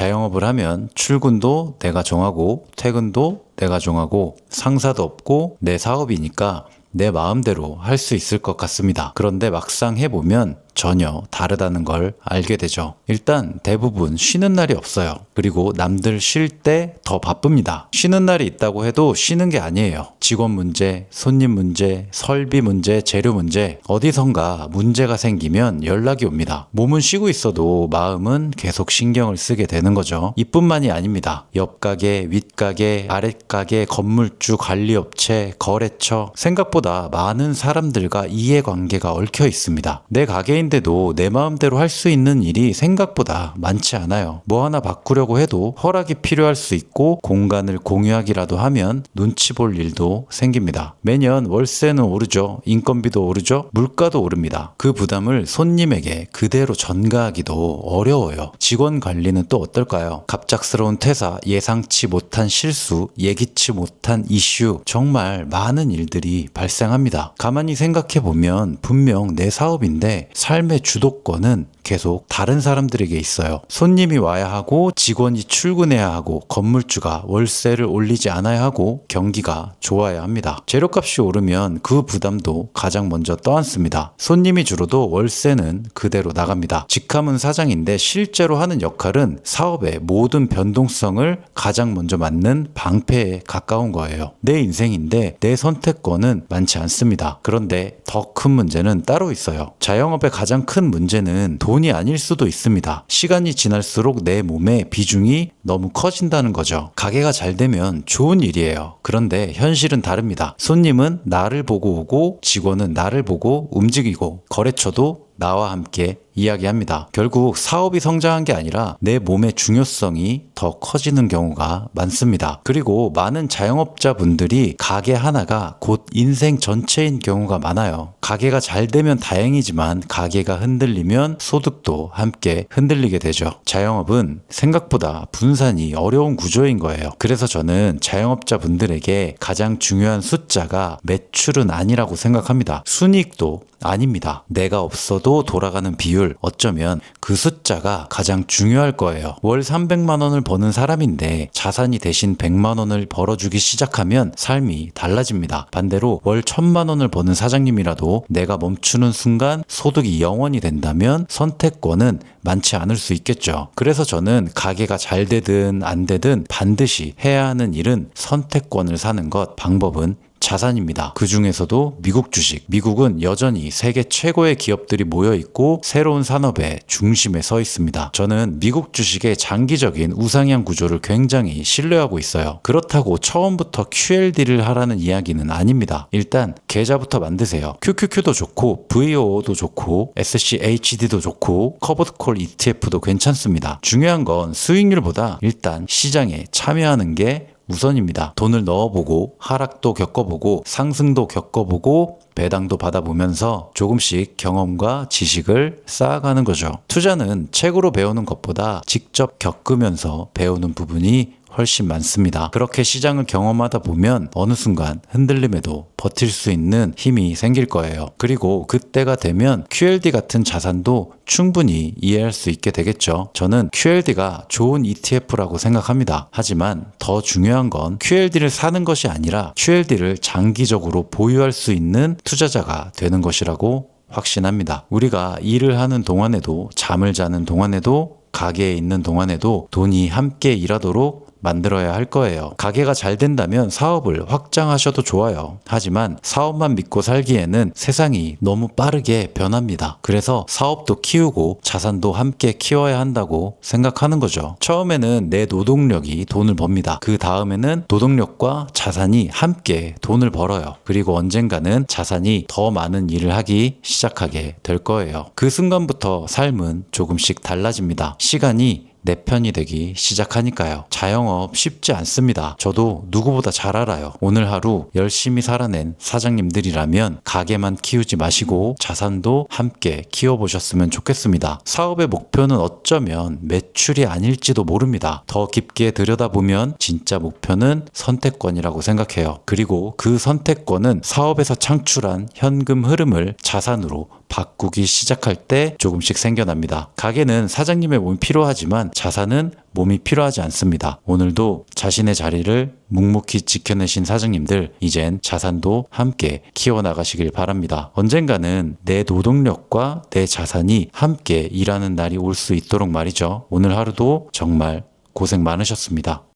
자영업을 하면 출근도 내가 정하고 퇴근도 내가 정하고 상사도 없고 내 사업이니까 내 마음대로 할 수 있을 것 같습니다. 그런데 막상 해보면 전혀 다르다는 걸 알게 되죠. 일단 대부분 쉬는 날이 없어요. 그리고 남들 쉴 때 더 바쁩니다. 쉬는 날이 있다고 해도 쉬는 게 아니에요. 직원 문제, 손님 문제, 설비 문제, 재료 문제, 어디선가 문제가 생기면 연락이 옵니다. 몸은 쉬고 있어도 마음은 계속 신경을 쓰게 되는 거죠. 이뿐만이 아닙니다. 옆 가게, 윗 가게, 아랫 가게, 건물주, 관리업체, 거래처, 생각보다 많은 사람들과 이해관계가 얽혀 있습니다. 내 가게인데도 내 마음대로 할 수 있는 일이 생각보다 많지 않아요. 뭐 하나 바꾸려고 해도 허락이 필요할 수 있고 공간을 공유하기라도 하면 눈치 볼 일도 생깁니다. 매년 월세는 오르죠. 인건비도 오르죠. 물가도 오릅니다. 그 부담을 손님에게 그대로 전가하기도 어려워요. 직원 관리는 또 어떨까요? 갑작스러운 퇴사, 예상치 못한 실수, 예기치 못한 이슈, 정말 많은 일들이 발생합니다. 가만히 생각해보면 분명 내 사업인데 삶의 주도권은 계속 다른 사람들에게 있어요. 손님이 와야 하고 직원이 출근해야 하고 건물주가 월세를 올리지 않아야 하고 경기가 좋아야 합니다. 재료값이 오르면 그 부담도 가장 먼저 떠안습니다. 손님이 줄어도 월세는 그대로 나갑니다. 직함은 사장인데 실제로 하는 역할은 사업의 모든 변동성을 가장 먼저 맡는 방패에 가까운 거예요. 내 인생인데 내 선택권은 많지 않습니다. 그런데 더 큰 문제는 따로 있어요. 자영업의 가장 큰 문제는 돈이 아닐 수도 있습니다. 시간이 지날수록 내 몸의 비중이 너무 커진다는 거죠. 가게가 잘 되면 좋은 일이에요. 그런데 현실은 다릅니다. 손님은 나를 보고 오고 직원은 나를 보고 움직이고 거래처도 나와 함께 이야기합니다. 결국 사업이 성장한 게 아니라 내 몸의 중요성이 더 커지는 경우가 많습니다. 그리고 많은 자영업자분들이 가게 하나가 곧 인생 전체인 경우가 많아요. 가게가 잘 되면 다행이지만 가게가 흔들리면 소득도 함께 흔들리게 되죠. 자영업은 생각보다 분산이 어려운 구조인 거예요. 그래서 저는 자영업자분들에게 가장 중요한 숫자가 매출은 아니라고 생각합니다. 순이익도 아닙니다. 내가 없어도 돌아가는 비율, 어쩌면 그 숫자가 가장 중요할 거예요. 월 300만 원을 버는 사람인데 자산이 대신 100만 원을 벌어주기 시작하면 삶이 달라집니다. 반대로 월 1000만 원을 버는 사장님이라도 내가 멈추는 순간 소득이 0원이 된다면 선택권은 많지 않을 수 있겠죠. 그래서 저는 가게가 잘 되든 안 되든 반드시 해야 하는 일은 선택권을 사는 것, 방법은 자산입니다. 그 중에서도 미국 주식. 미국은 여전히 세계 최고의 기업들이 모여있고 새로운 산업의 중심에 서 있습니다. 저는 미국 주식의 장기적인 우상향 구조를 굉장히 신뢰하고 있어요. 그렇다고 처음부터 QLD를 하라는 이야기는 아닙니다. 일단 계좌부터 만드세요. QQQ도 좋고 VOO도 좋고 SCHD도 좋고 커버드콜 ETF도 괜찮습니다. 중요한 건 수익률보다 일단 시장에 참여하는 게 우선입니다. 돈을 넣어보고 하락도 겪어보고 상승도 겪어보고 배당도 받아보면서 조금씩 경험과 지식을 쌓아가는 거죠. 투자는 책으로 배우는 것보다 직접 겪으면서 배우는 부분이 훨씬 많습니다. 그렇게 시장을 경험하다 보면 어느 순간 흔들림에도 버틸 수 있는 힘이 생길 거예요. 그리고 그때가 되면 QLD 같은 자산도 충분히 이해할 수 있게 되겠죠. 저는 QLD가 좋은 ETF라고 생각합니다. 하지만 더 중요한 건 QLD를 사는 것이 아니라 QLD를 장기적으로 보유할 수 있는 투자자가 되는 것이라고 확신합니다. 우리가 일을 하는 동안에도 잠을 자는 동안에도 가게에 있는 동안에도 돈이 함께 일하도록 만들어야 할 거예요. 가게가 잘 된다면 사업을 확장하셔도 좋아요. 하지만 사업만 믿고 살기에는 세상이 너무 빠르게 변합니다. 그래서 사업도 키우고 자산도 함께 키워야 한다고 생각하는 거죠. 처음에는 내 노동력이 돈을 법니다. 그 다음에는 노동력과 자산이 함께 돈을 벌어요. 그리고 언젠가는 자산이 더 많은 일을 하기 시작하게 될 거예요. 그 순간부터 삶은 조금씩 달라집니다. 시간이 내 편이 되기 시작하니까요. 자영업 쉽지 않습니다. 저도 누구보다 잘 알아요. 오늘 하루 열심히 살아낸 사장님들이라면 가게만 키우지 마시고 자산도 함께 키워보셨으면 좋겠습니다. 사업의 목표는 어쩌면 매출이 아닐지도 모릅니다. 더 깊게 들여다보면 진짜 목표는 선택권이라고 생각해요. 그리고 그 선택권은 사업에서 창출한 현금 흐름을 자산으로 바꾸기 시작할 때 조금씩 생겨납니다. 가게는 사장님의 몸이 필요하지만 자산은 몸이 필요하지 않습니다. 오늘도 자신의 자리를 묵묵히 지켜내신 사장님들, 이젠 자산도 함께 키워나가시길 바랍니다. 언젠가는 내 노동력과 내 자산이 함께 일하는 날이 올 수 있도록 말이죠. 오늘 하루도 정말 고생 많으셨습니다.